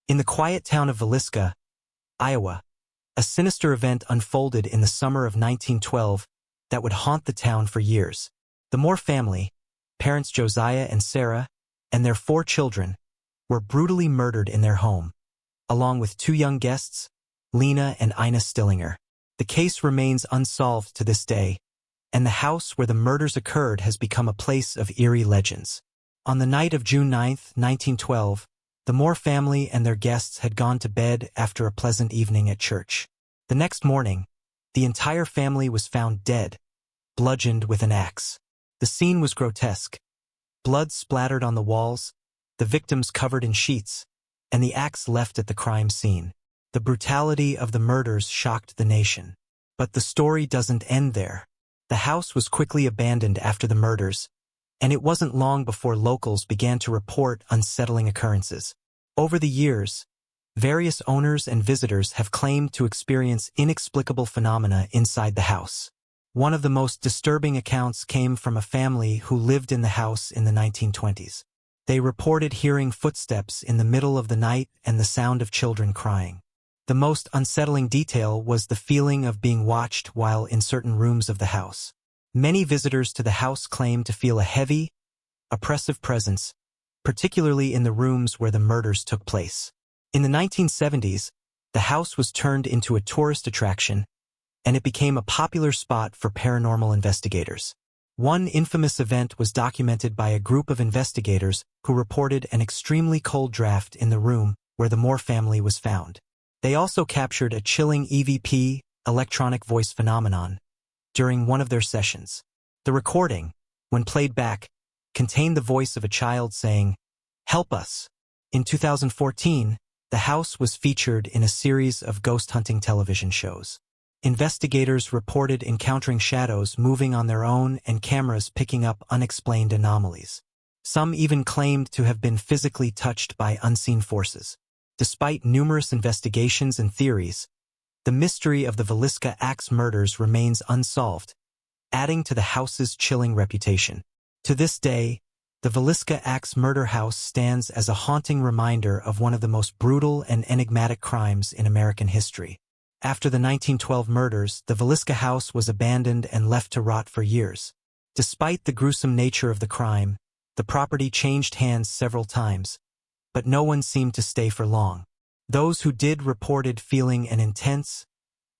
In the quiet town of Villisca, Iowa, a sinister event unfolded in the summer of 1912 that would haunt the town for years. The Moore family, parents Josiah and Sarah, and their 4 children, were brutally murdered in their home, along with 2 young guests, Lena and Ina Stillinger. The case remains unsolved to this day, and the house where the murders occurred has become a place of eerie legends. On the night of June 9, 1912, the Moore family and their guests had gone to bed after a pleasant evening at church. The next morning, the entire family was found dead, bludgeoned with an axe. The scene was grotesque. Blood splattered on the walls, the victims covered in sheets, and the axe left at the crime scene. The brutality of the murders shocked the nation. But the story doesn't end there. The house was quickly abandoned after the murders, and it wasn't long before locals began to report unsettling occurrences. Over the years, various owners and visitors have claimed to experience inexplicable phenomena inside the house. One of the most disturbing accounts came from a family who lived in the house in the 1920s. They reported hearing footsteps in the middle of the night and the sound of children crying. The most unsettling detail was the feeling of being watched while in certain rooms of the house. Many visitors to the house claimed to feel a heavy, oppressive presence, particularly in the rooms where the murders took place. In the 1970s, the house was turned into a tourist attraction, and it became a popular spot for paranormal investigators. One infamous event was documented by a group of investigators who reported an extremely cold draft in the room where the Moore family was found. They also captured a chilling EVP, electronic voice phenomenon, during one of their sessions. The recording, when played back, contained the voice of a child saying, "Help us." In 2014, the house was featured in a series of ghost hunting television shows. Investigators reported encountering shadows moving on their own and cameras picking up unexplained anomalies. Some even claimed to have been physically touched by unseen forces. Despite numerous investigations and theories, the mystery of the Villisca axe murders remains unsolved, adding to the house's chilling reputation. To this day, the Villisca axe murder house stands as a haunting reminder of one of the most brutal and enigmatic crimes in American history. After the 1912 murders, the Villisca house was abandoned and left to rot for years. Despite the gruesome nature of the crime, the property changed hands several times, but no one seemed to stay for long. Those who did reported feeling an intense,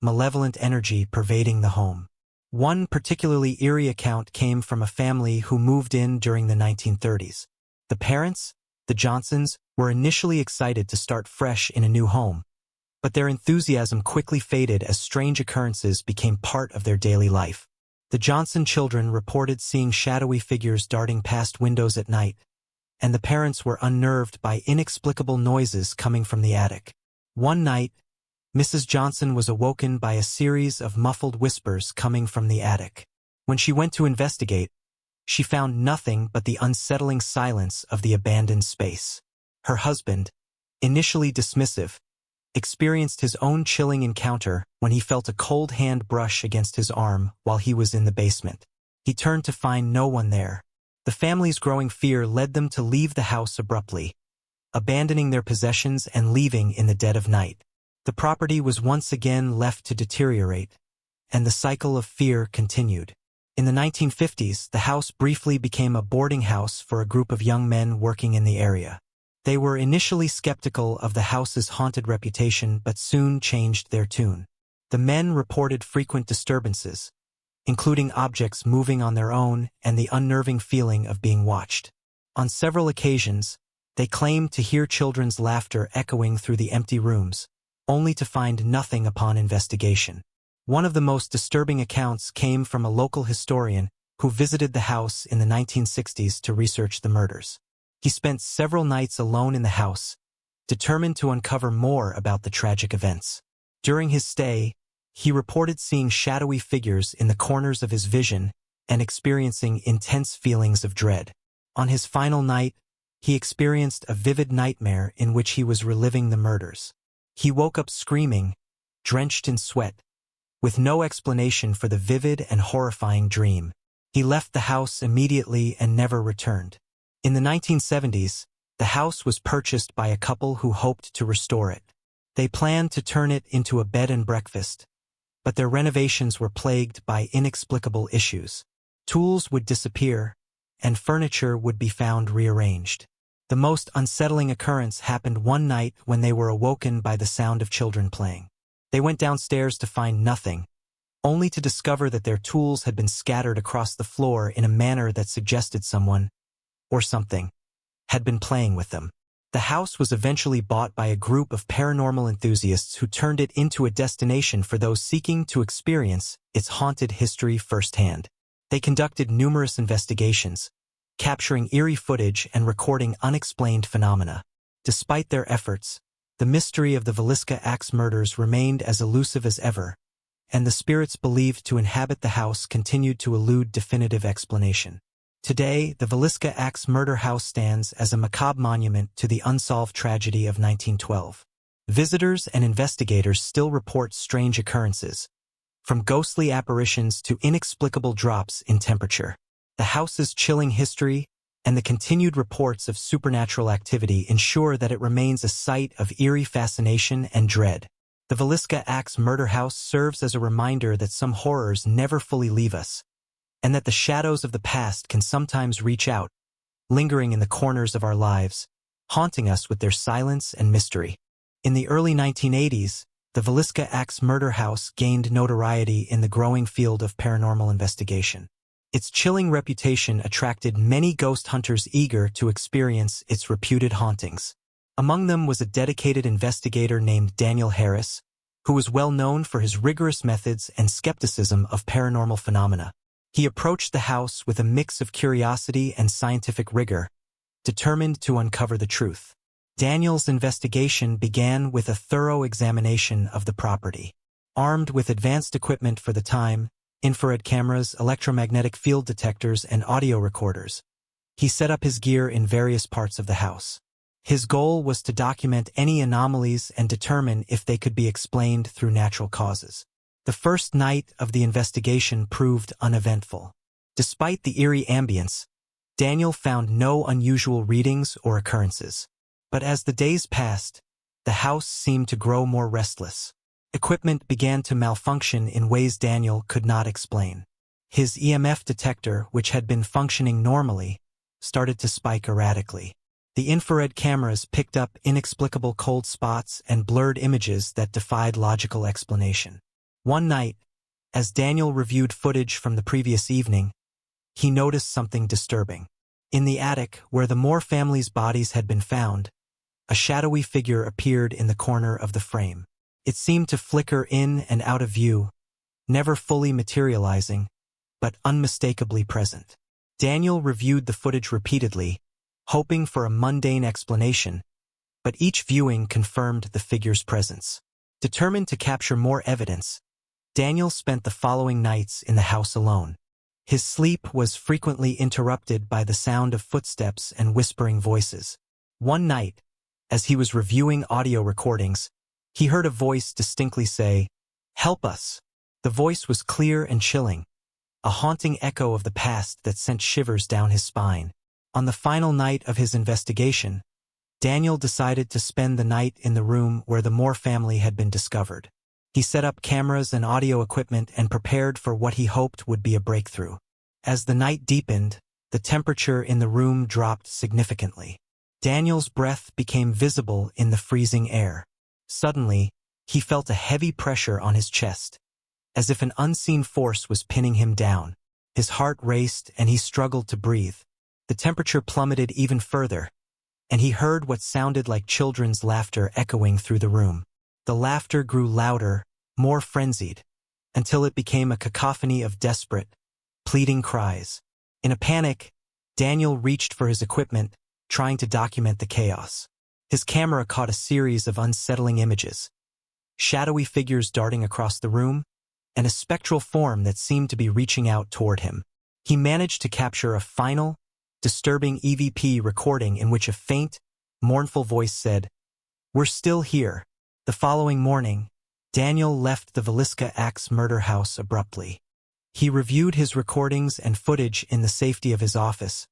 malevolent energy pervading the home. One particularly eerie account came from a family who moved in during the 1930s. The parents, the Johnsons, were initially excited to start fresh in a new home, but their enthusiasm quickly faded as strange occurrences became part of their daily life. The Johnson children reported seeing shadowy figures darting past windows at night, and the parents were unnerved by inexplicable noises coming from the attic. One night, Mrs. Johnson was awoken by a series of muffled whispers coming from the attic. When she went to investigate, she found nothing but the unsettling silence of the abandoned space. Her husband, initially dismissive, experienced his own chilling encounter when he felt a cold hand brush against his arm while he was in the basement. He turned to find no one there. The family's growing fear led them to leave the house abruptly, abandoning their possessions and leaving in the dead of night. The property was once again left to deteriorate, and the cycle of fear continued. In the 1950s, the house briefly became a boarding house for a group of young men working in the area. They were initially skeptical of the house's haunted reputation but soon changed their tune. The men reported frequent disturbances, including objects moving on their own and the unnerving feeling of being watched. On several occasions, they claimed to hear children's laughter echoing through the empty rooms, only to find nothing upon investigation. One of the most disturbing accounts came from a local historian who visited the house in the 1960s to research the murders. He spent several nights alone in the house, determined to uncover more about the tragic events. During his stay, he reported seeing shadowy figures in the corners of his vision and experiencing intense feelings of dread. On his final night, he experienced a vivid nightmare in which he was reliving the murders. He woke up screaming, drenched in sweat, with no explanation for the vivid and horrifying dream. He left the house immediately and never returned. In the 1970s, The house was purchased by a couple who hoped to restore it. They planned to turn it into a bed and breakfast, but their renovations were plagued by inexplicable issues. Tools would disappear, and furniture would be found rearranged. The most unsettling occurrence happened one night when they were awoken by the sound of children playing. They went downstairs to find nothing, only to discover that their tools had been scattered across the floor in a manner that suggested someone, or something, had been playing with them. The house was eventually bought by a group of paranormal enthusiasts who turned it into a destination for those seeking to experience its haunted history firsthand. They conducted numerous investigations, capturing eerie footage and recording unexplained phenomena. Despite their efforts, the mystery of the Villisca axe murders remained as elusive as ever, and the spirits believed to inhabit the house continued to elude definitive explanation. Today, the Villisca axe murder house stands as a macabre monument to the unsolved tragedy of 1912. Visitors and investigators still report strange occurrences, from ghostly apparitions to inexplicable drops in temperature. The house's chilling history and the continued reports of supernatural activity ensure that it remains a site of eerie fascination and dread. The Villisca axe murder house serves as a reminder that some horrors never fully leave us, and that the shadows of the past can sometimes reach out, lingering in the corners of our lives, haunting us with their silence and mystery. In the early 1980s, the Villisca axe murder house gained notoriety in the growing field of paranormal investigation. Its chilling reputation attracted many ghost hunters eager to experience its reputed hauntings. Among them was a dedicated investigator named Daniel Harris, who was well known for his rigorous methods and skepticism of paranormal phenomena. He approached the house with a mix of curiosity and scientific rigor, determined to uncover the truth. Daniel's investigation began with a thorough examination of the property. Armed with advanced equipment for the time, infrared cameras, electromagnetic field detectors, and audio recorders, he set up his gear in various parts of the house. His goal was to document any anomalies and determine if they could be explained through natural causes. The first night of the investigation proved uneventful. Despite the eerie ambience, Daniel found no unusual readings or occurrences. But as the days passed, the house seemed to grow more restless. Equipment began to malfunction in ways Daniel could not explain. His EMF detector, which had been functioning normally, started to spike erratically. The infrared cameras picked up inexplicable cold spots and blurred images that defied logical explanation. One night, as Daniel reviewed footage from the previous evening, he noticed something disturbing. In the attic, where the Moore family's bodies had been found, a shadowy figure appeared in the corner of the frame. It seemed to flicker in and out of view, never fully materializing, but unmistakably present. Daniel reviewed the footage repeatedly, hoping for a mundane explanation, but each viewing confirmed the figure's presence. Determined to capture more evidence, Daniel spent the following nights in the house alone. His sleep was frequently interrupted by the sound of footsteps and whispering voices. One night, as he was reviewing audio recordings, he heard a voice distinctly say, "Help us." The voice was clear and chilling, a haunting echo of the past that sent shivers down his spine. On the final night of his investigation, Daniel decided to spend the night in the room where the Moore family had been discovered. He set up cameras and audio equipment and prepared for what he hoped would be a breakthrough. As the night deepened, the temperature in the room dropped significantly. Daniel's breath became visible in the freezing air. Suddenly, he felt a heavy pressure on his chest, as if an unseen force was pinning him down. His heart raced and he struggled to breathe. The temperature plummeted even further, and he heard what sounded like children's laughter echoing through the room. The laughter grew louder, more frenzied, until it became a cacophony of desperate, pleading cries. In a panic, Daniel reached for his equipment, trying to document the chaos. His camera caught a series of unsettling images, shadowy figures darting across the room, and a spectral form that seemed to be reaching out toward him. He managed to capture a final, disturbing EVP recording in which a faint, mournful voice said, "We're still here." The following morning, Daniel left the Villisca axe murder house abruptly. He reviewed his recordings and footage in the safety of his office,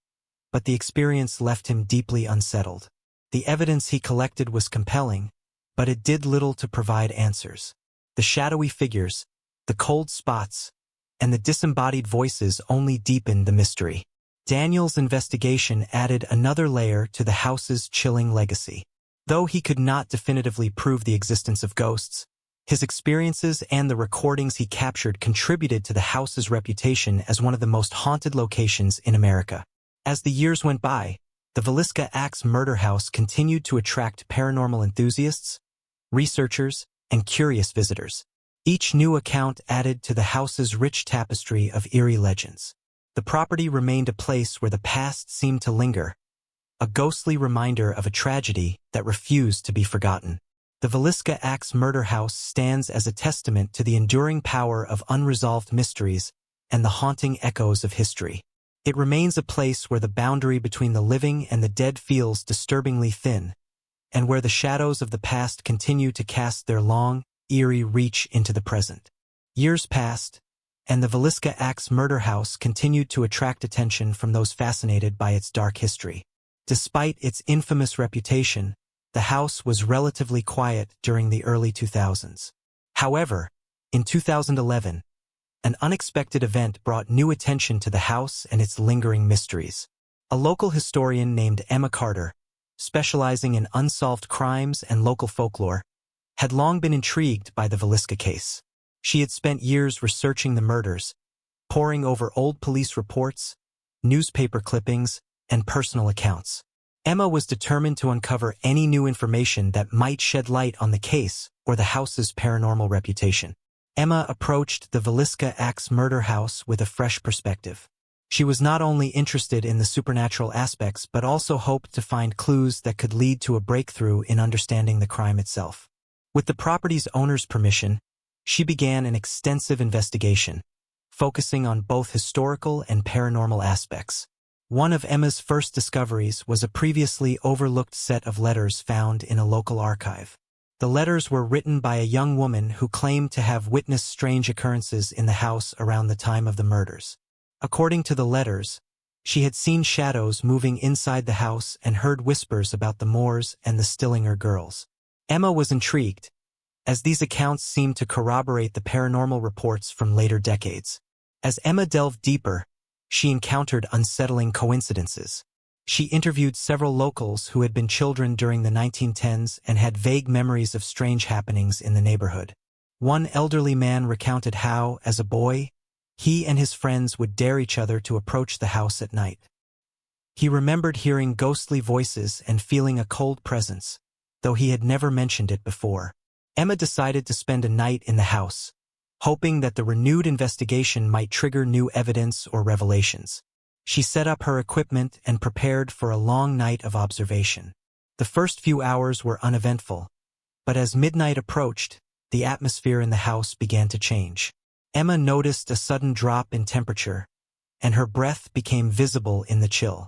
but the experience left him deeply unsettled. The evidence he collected was compelling, but it did little to provide answers. The shadowy figures, the cold spots, and the disembodied voices only deepened the mystery. Daniel's investigation added another layer to the house's chilling legacy. Though he could not definitively prove the existence of ghosts, his experiences and the recordings he captured contributed to the house's reputation as one of the most haunted locations in America. As the years went by, the Villisca Axe murder house continued to attract paranormal enthusiasts, researchers, and curious visitors. Each new account added to the house's rich tapestry of eerie legends. The property remained a place where the past seemed to linger, a ghostly reminder of a tragedy that refused to be forgotten. The Villisca Axe murder house stands as a testament to the enduring power of unresolved mysteries and the haunting echoes of history. It remains a place where the boundary between the living and the dead feels disturbingly thin, and where the shadows of the past continue to cast their long, eerie reach into the present. Years passed, and the Villisca Axe murder house continued to attract attention from those fascinated by its dark history. Despite its infamous reputation, the house was relatively quiet during the early 2000s. However, in 2011, an unexpected event brought new attention to the house and its lingering mysteries. A local historian named Emma Carter, specializing in unsolved crimes and local folklore, had long been intrigued by the Villisca case. She had spent years researching the murders, poring over old police reports, newspaper clippings, and personal accounts. Emma was determined to uncover any new information that might shed light on the case or the house's paranormal reputation. Emma approached the Villisca Axe murder house with a fresh perspective. She was not only interested in the supernatural aspects but also hoped to find clues that could lead to a breakthrough in understanding the crime itself. With the property's owner's permission, she began an extensive investigation, focusing on both historical and paranormal aspects. One of Emma's first discoveries was a previously overlooked set of letters found in a local archive. The letters were written by a young woman who claimed to have witnessed strange occurrences in the house around the time of the murders. According to the letters, she had seen shadows moving inside the house and heard whispers about the Moores and the Stillinger girls. Emma was intrigued, as these accounts seemed to corroborate the paranormal reports from later decades. As Emma delved deeper, she encountered unsettling coincidences. She interviewed several locals who had been children during the 1910s and had vague memories of strange happenings in the neighborhood. One elderly man recounted how, as a boy, he and his friends would dare each other to approach the house at night. He remembered hearing ghostly voices and feeling a cold presence, though he had never mentioned it before. Emma decided to spend a night in the house, hoping that the renewed investigation might trigger new evidence or revelations. She set up her equipment and prepared for a long night of observation. The first few hours were uneventful, but as midnight approached, the atmosphere in the house began to change. Emma noticed a sudden drop in temperature, and her breath became visible in the chill.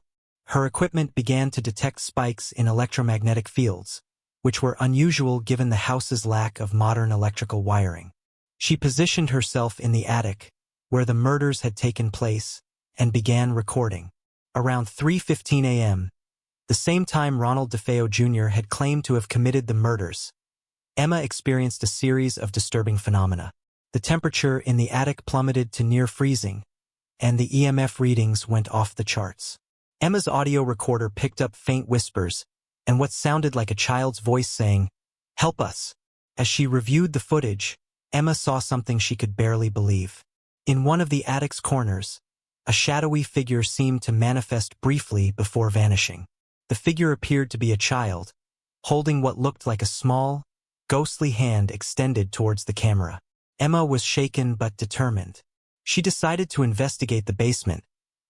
Her equipment began to detect spikes in electromagnetic fields, which were unusual given the house's lack of modern electrical wiring. She positioned herself in the attic, where the murders had taken place, and began recording. Around 3:15 a.m., the same time Ronald DeFeo Jr. had claimed to have committed the murders, Emma experienced a series of disturbing phenomena. The temperature in the attic plummeted to near freezing, and the EMF readings went off the charts. Emma's audio recorder picked up faint whispers, and what sounded like a child's voice saying, "Help us." As she reviewed the footage, Emma saw something she could barely believe. In one of the attic's corners, a shadowy figure seemed to manifest briefly before vanishing. The figure appeared to be a child, holding what looked like a small, ghostly hand extended towards the camera. Emma was shaken but determined. She decided to investigate the basement,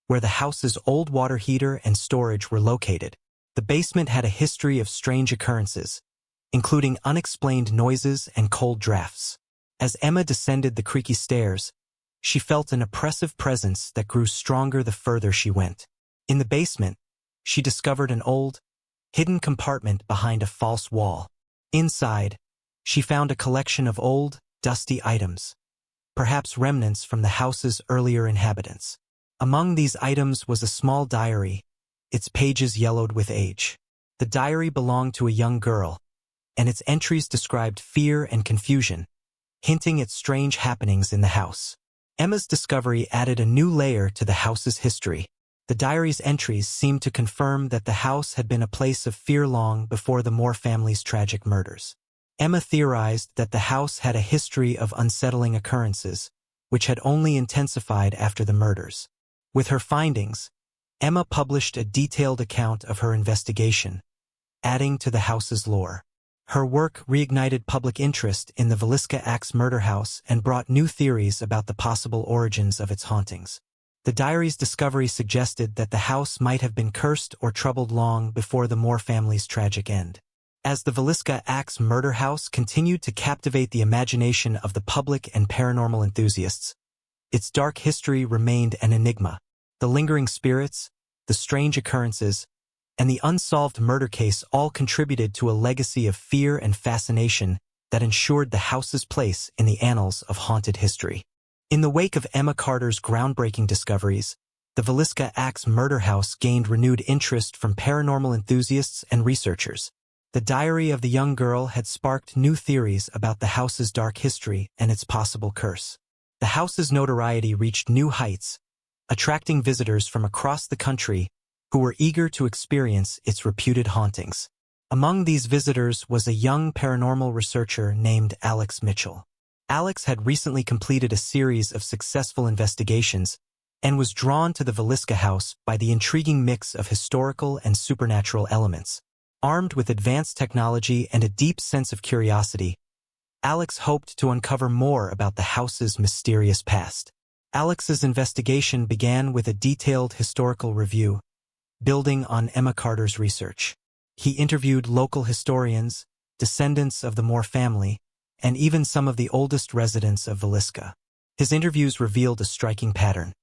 where the house's old water heater and storage were located. The basement had a history of strange occurrences, including unexplained noises and cold drafts. As Emma descended the creaky stairs, she felt an oppressive presence that grew stronger the further she went. In the basement, she discovered an old, hidden compartment behind a false wall. Inside, she found a collection of old, dusty items, perhaps remnants from the house's earlier inhabitants. Among these items was a small diary, its pages yellowed with age. The diary belonged to a young girl, and its entries described fear and confusion, hinting at strange happenings in the house. Emma's discovery added a new layer to the house's history. The diary's entries seemed to confirm that the house had been a place of fear long before the Moore family's tragic murders. Emma theorized that the house had a history of unsettling occurrences, which had only intensified after the murders. With her findings, Emma published a detailed account of her investigation, adding to the house's lore. Her work reignited public interest in the Villisca axe murder house and brought new theories about the possible origins of its hauntings. The diary's discovery suggested that the house might have been cursed or troubled long before the Moore family's tragic end. As the Villisca axe murder house continued to captivate the imagination of the public and paranormal enthusiasts, its dark history remained an enigma. The lingering spirits, the strange occurrences, and the unsolved murder case all contributed to a legacy of fear and fascination that ensured the house's place in the annals of haunted history. In the wake of Emma Carter's groundbreaking discoveries, the Villisca axe murder house gained renewed interest from paranormal enthusiasts and researchers. The diary of the young girl had sparked new theories about the house's dark history and its possible curse. The house's notoriety reached new heights, attracting visitors from across the country who were eager to experience its reputed hauntings. Among these visitors was a young paranormal researcher named Alex Mitchell. Alex had recently completed a series of successful investigations and was drawn to the Villisca house by the intriguing mix of historical and supernatural elements. Armed with advanced technology and a deep sense of curiosity, Alex hoped to uncover more about the house's mysterious past. Alex's investigation began with a detailed historical review, building on Emma Carter's research. He interviewed local historians, descendants of the Moore family, and even some of the oldest residents of Villisca. His interviews revealed a striking pattern.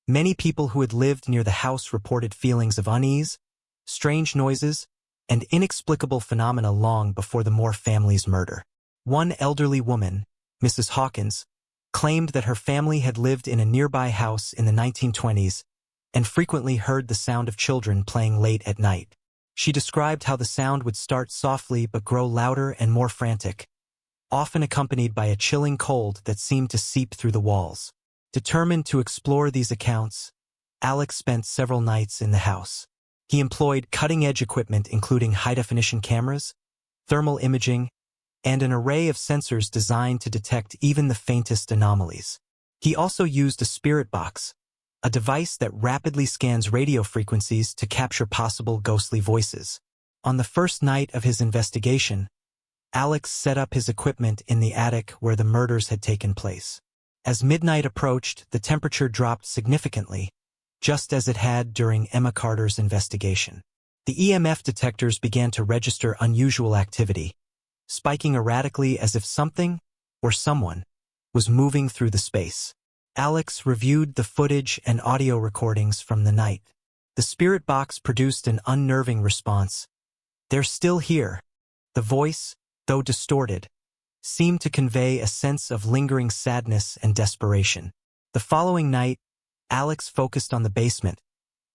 Many people who had lived near the house reported feelings of unease, strange noises, and inexplicable phenomena long before the Moore family's murder. One elderly woman, Mrs. Hawkins, claimed that her family had lived in a nearby house in the 1920s and frequently heard the sound of children playing late at night. She described how the sound would start softly but grow louder and more frantic, often accompanied by a chilling cold that seemed to seep through the walls. Determined to explore these accounts, Alex spent several nights in the house. He employed cutting-edge equipment including high-definition cameras, thermal imaging, and an array of sensors designed to detect even the faintest anomalies. He also used a spirit box, a device that rapidly scans radio frequencies to capture possible ghostly voices. On the first night of his investigation, Alex set up his equipment in the attic where the murders had taken place. As midnight approached, the temperature dropped significantly, just as it had during Emma Carter's investigation. The EMF detectors began to register unusual activity, spiking erratically as if something, or someone, was moving through the space. Alex reviewed the footage and audio recordings from the night. The spirit box produced an unnerving response. "They're still here." The voice, though distorted, seemed to convey a sense of lingering sadness and desperation. The following night, Alex focused on the basement,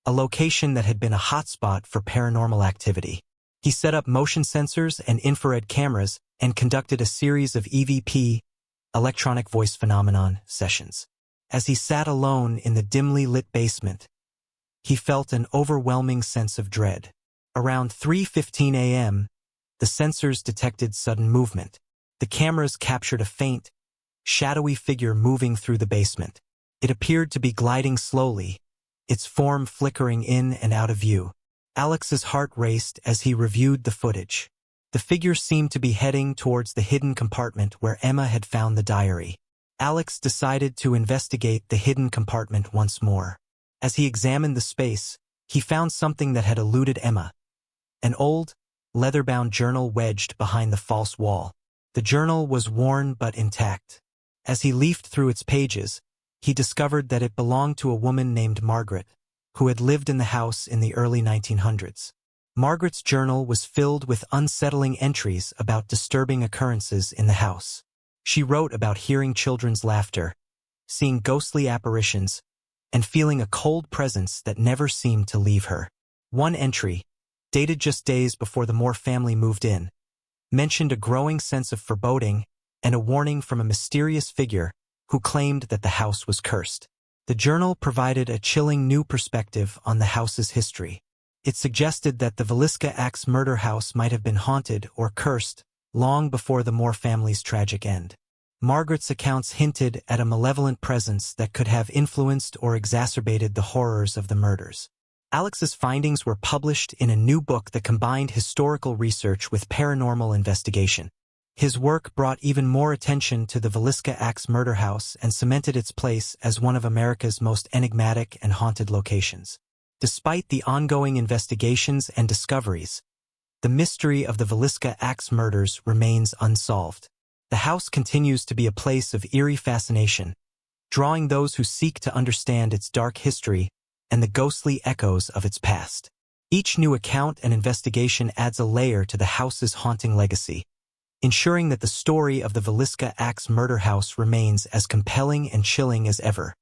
a location that had been a hotspot for paranormal activity. He set up motion sensors and infrared cameras and conducted a series of EVP, electronic voice phenomenon, sessions. As he sat alone in the dimly lit basement, he felt an overwhelming sense of dread. Around 3:15 a.m., the sensors detected sudden movement. The cameras captured a faint, shadowy figure moving through the basement. It appeared to be gliding slowly, its form flickering in and out of view. Alex's heart raced as he reviewed the footage. The figure seemed to be heading towards the hidden compartment where Emma had found the diary. Alex decided to investigate the hidden compartment once more. As he examined the space, he found something that had eluded Emma: an old, leather-bound journal wedged behind the false wall. The journal was worn but intact. As he leafed through its pages, he discovered that it belonged to a woman named Margaret, who had lived in the house in the early 1900s. Margaret's journal was filled with unsettling entries about disturbing occurrences in the house. She wrote about hearing children's laughter, seeing ghostly apparitions, and feeling a cold presence that never seemed to leave her. One entry, dated just days before the Moore family moved in, mentioned a growing sense of foreboding and a warning from a mysterious figure who claimed that the house was cursed. The journal provided a chilling new perspective on the house's history. It suggested that the Villisca Axe murder house might have been haunted or cursed long before the Moore family's tragic end. Margaret's accounts hinted at a malevolent presence that could have influenced or exacerbated the horrors of the murders. Alex's findings were published in a new book that combined historical research with paranormal investigation. His work brought even more attention to the Villisca Axe murder house and cemented its place as one of America's most enigmatic and haunted locations. Despite the ongoing investigations and discoveries, the mystery of the Villisca Axe murders remains unsolved. The house continues to be a place of eerie fascination, drawing those who seek to understand its dark history and the ghostly echoes of its past. Each new account and investigation adds a layer to the house's haunting legacy, ensuring that the story of the Villisca Axe murder house remains as compelling and chilling as ever.